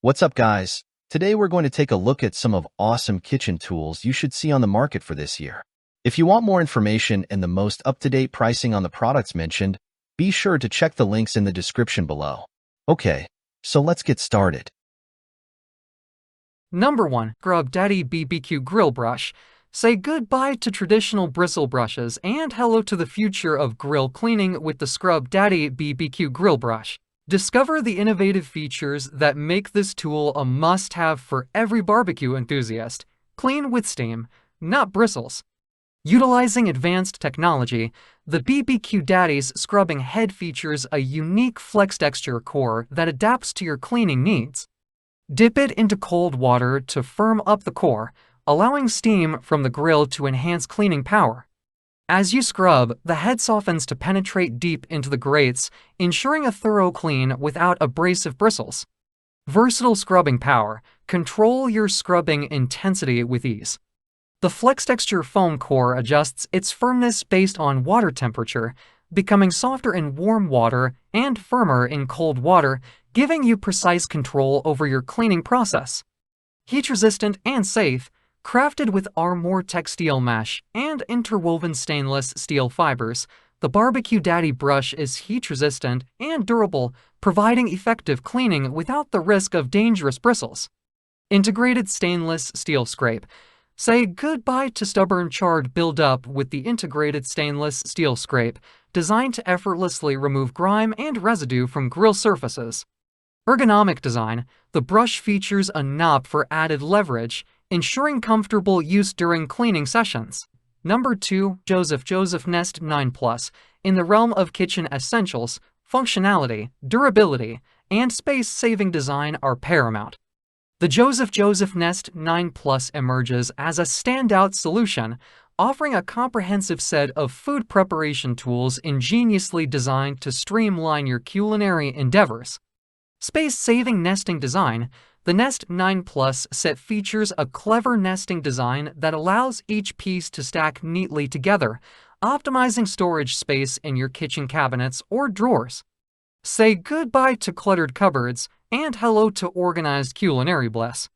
What's up, guys? Today we're going to take a look at some of awesome kitchen tools you should see on the market for this year. If you want more information and the most up-to-date pricing on the products mentioned, be sure to check the links in the description below. Okay, so let's get started. Number 1. Scrub Daddy BBQ Grill Brush. Say goodbye to traditional bristle brushes and hello to the future of grill cleaning with the Scrub Daddy BBQ Grill Brush. Discover the innovative features that make this tool a must-have for every barbecue enthusiast. Clean with steam, not bristles. Utilizing advanced technology, the BBQ Daddy's scrubbing head features a unique flex texture core that adapts to your cleaning needs. Dip it into cold water to firm up the core, allowing steam from the grill to enhance cleaning power. As you scrub, the head softens to penetrate deep into the grates, ensuring a thorough clean without abrasive bristles. Versatile scrubbing power. Control your scrubbing intensity with ease. The flex texture foam core adjusts its firmness based on water temperature, becoming softer in warm water and firmer in cold water, giving you precise control over your cleaning process. Heat-resistant and safe, crafted with Armor textile mesh and interwoven stainless steel fibers, the BBQ Daddy brush is heat-resistant and durable, providing effective cleaning without the risk of dangerous bristles. Integrated stainless steel scrape. Say goodbye to stubborn charred buildup with the integrated stainless steel scrape, designed to effortlessly remove grime and residue from grill surfaces. Ergonomic design. The brush features a knob for added leverage, ensuring comfortable use during cleaning sessions. Number 2. Joseph Nest 9 Plus. In the realm of kitchen essentials, functionality, durability, and space-saving design are paramount. The Joseph Nest 9 Plus emerges as a standout solution, offering a comprehensive set of food preparation tools ingeniously designed to streamline your culinary endeavors. Space-saving nesting design. The Nest 9 Plus set features a clever nesting design that allows each piece to stack neatly together, optimizing storage space in your kitchen cabinets or drawers. Say goodbye to cluttered cupboards and hello to organized culinary bliss.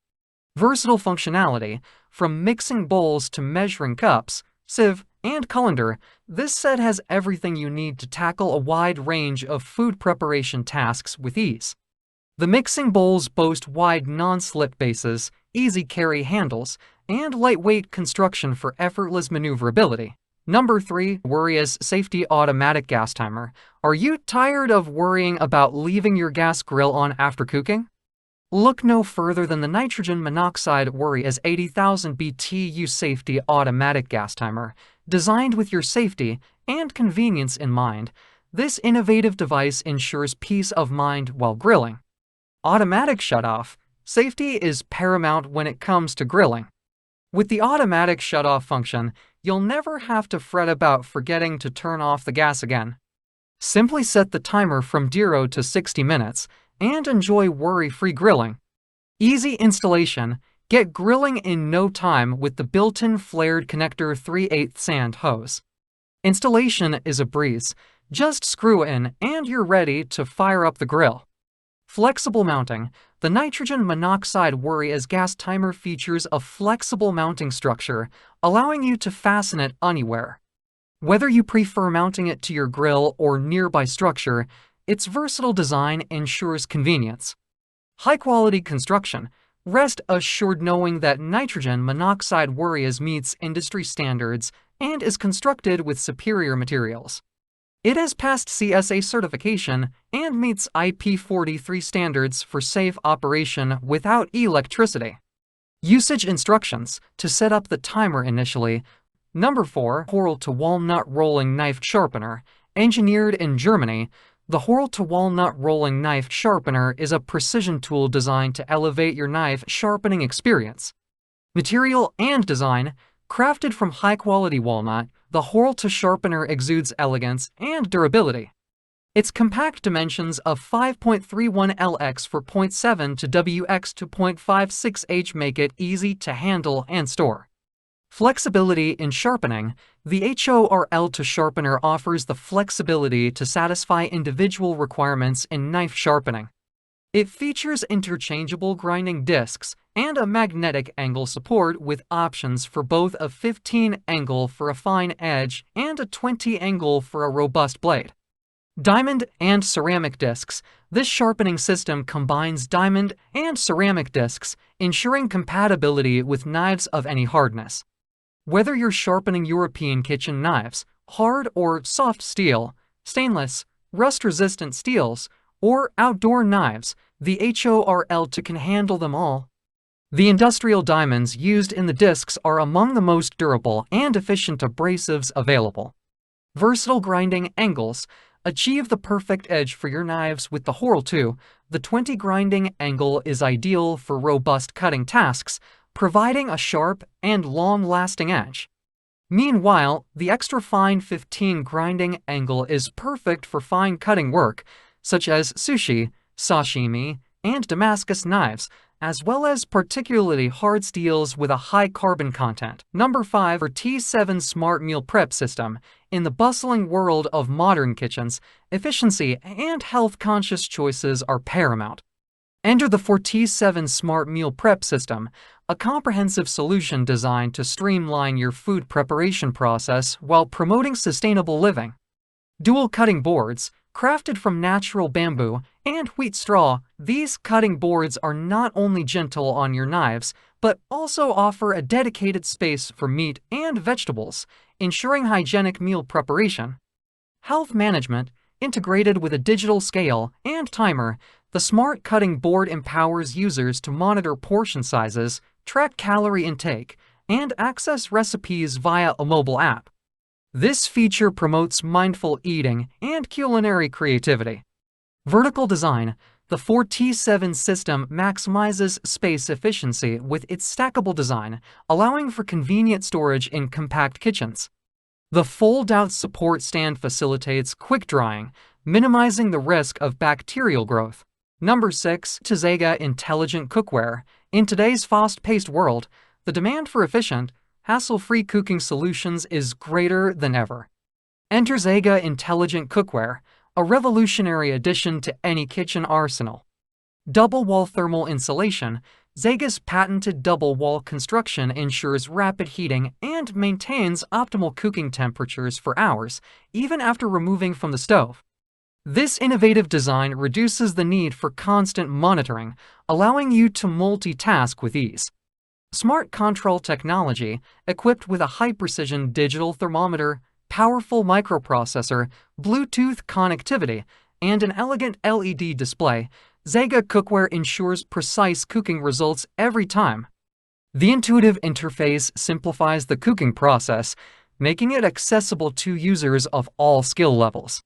Versatile functionality. From mixing bowls to measuring cups, sieve, and colander, this set has everything you need to tackle a wide range of food preparation tasks with ease. The mixing bowls boast wide non-slip bases, easy carry handles, and lightweight construction for effortless maneuverability. Number 3. WORRIEZ Safety Automatic Gas Timer. Are you tired of worrying about leaving your gas grill on after cooking? Look no further than the nitrogen monoxide WORRIEZ 80,000 BTU Safety Automatic Gas Timer. Designed with your safety and convenience in mind, this innovative device ensures peace of mind while grilling. Automatic shutoff. Safety is paramount when it comes to grilling. With the automatic shutoff function, you'll never have to fret about forgetting to turn off the gas again. Simply set the timer from 0 to 60 minutes and enjoy worry-free grilling. Easy installation. Get grilling in no time with the built-in flared connector 3/8 sand hose. Installation is a breeze. Just screw in and you're ready to fire up the grill. Flexible mounting. The nitrogen monoxide WORRIEZ Gas Timer features a flexible mounting structure, allowing you to fasten it anywhere. Whether you prefer mounting it to your grill or nearby structure, its versatile design ensures convenience. High-quality construction. Rest assured knowing that nitrogen monoxide WORRIEZ meets industry standards and is constructed with superior materials. It has passed CSA certification and meets IP43 standards for safe operation without electricity. Usage instructions. To set up the timer initially. Number 4. HORL to Walnut Rolling Knife Sharpener. Engineered in Germany, the HORL to Walnut Rolling Knife Sharpener is a precision tool designed to elevate your knife sharpening experience. Material and design. Crafted from high-quality walnut, the HORL to Sharpener exudes elegance and durability. Its compact dimensions of 5.31 lx for 0.7 to wx to 0.56 h make it easy to handle and store. Flexibility in sharpening. The HORL to Sharpener offers the flexibility to satisfy individual requirements in knife sharpening. It features interchangeable grinding discs and a magnetic angle support with options for both a 15 angle for a fine edge and a 20 angle for a robust blade. Diamond and ceramic discs. This sharpening system combines diamond and ceramic discs, ensuring compatibility with knives of any hardness. Whether you're sharpening European kitchen knives, hard or soft steel, stainless, rust-resistant steels, or outdoor knives, the HORL can handle them all. The industrial diamonds used in the discs are among the most durable and efficient abrasives available. Versatile grinding angles. Achieve the perfect edge for your knives with the HORL 2. The 20 grinding angle is ideal for robust cutting tasks, providing a sharp and long-lasting edge. Meanwhile, the extra fine 15 grinding angle is perfect for fine cutting work, such as sushi, sashimi, and Damascus knives, as well as particularly hard steels with a high carbon content. Number 5 for T7 Smart Meal Prep System. In the bustling world of modern kitchens, efficiency and health-conscious choices are paramount. Enter the T7 Smart Meal Prep System, a comprehensive solution designed to streamline your food preparation process while promoting sustainable living. Dual cutting boards. Crafted from natural bamboo and wheat straw, these cutting boards are not only gentle on your knives, but also offer a dedicated space for meat and vegetables, ensuring hygienic meal preparation. Health management. Integrated with a digital scale and timer, the smart cutting board empowers users to monitor portion sizes, track calorie intake, and access recipes via a mobile app. This feature promotes mindful eating and culinary creativity. Vertical design. The T7 system maximizes space efficiency with its stackable design, allowing for convenient storage in compact kitchens. The fold-out support stand facilitates quick drying, minimizing the risk of bacterial growth. Number 6. Zega Intelligent Cookware. In today's fast-paced world, the demand for efficient, hassle-free cooking solutions is greater than ever. Enter Zega Intelligent Cookware, a revolutionary addition to any kitchen arsenal. Double-wall thermal insulation. Zega's patented double-wall construction ensures rapid heating and maintains optimal cooking temperatures for hours, even after removing from the stove. This innovative design reduces the need for constant monitoring, allowing you to multitask with ease. Smart control technology, equipped with a high-precision digital thermometer, powerful microprocessor, Bluetooth connectivity, and an elegant LED display, Zega Cookware ensures precise cooking results every time. The intuitive interface simplifies the cooking process, making it accessible to users of all skill levels.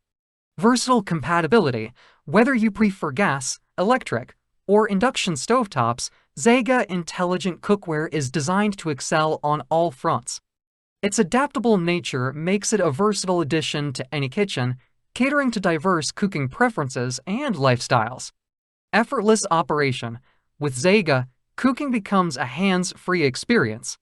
Versatile compatibility. Whether you prefer gas, electric, or induction stovetops, Zega Intelligent Cookware is designed to excel on all fronts. Its adaptable nature makes it a versatile addition to any kitchen, catering to diverse cooking preferences and lifestyles. Effortless operation. With Zega, cooking becomes a hands-free experience.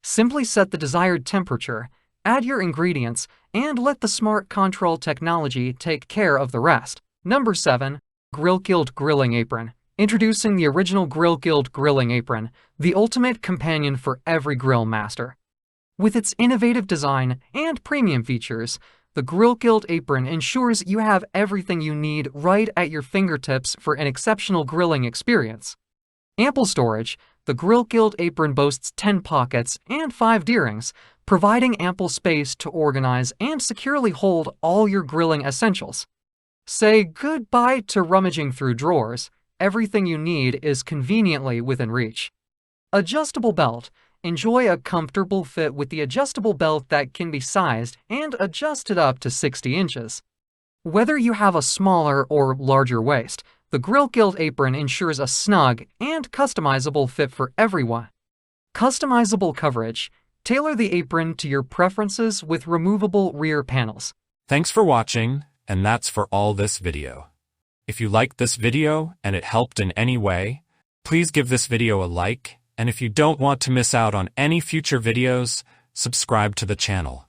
Simply set the desired temperature, add your ingredients, and let the smart control technology take care of the rest. Number 7. GRILLKILT Grilling Apron. Introducing the original GRILLKILT Grilling Apron, the ultimate companion for every grill master. With its innovative design and premium features, the GRILLKILT Apron ensures you have everything you need right at your fingertips for an exceptional grilling experience. Ample storage. The GRILLKILT Apron boasts 10 pockets and 5 D-rings, providing ample space to organize and securely hold all your grilling essentials. Say goodbye to rummaging through drawers. Everything you need is conveniently within reach. Adjustable belt. Enjoy a comfortable fit with the adjustable belt that can be sized and adjusted up to 60 inches. Whether you have a smaller or larger waist, the GRILLKILT Apron ensures a snug and customizable fit for everyone. Customizable coverage. Tailor the apron to your preferences with removable rear panels. Thanks for watching, and that's for all this video. If you liked this video and it helped in any way, please give this video a like, and if you don't want to miss out on any future videos, subscribe to the channel.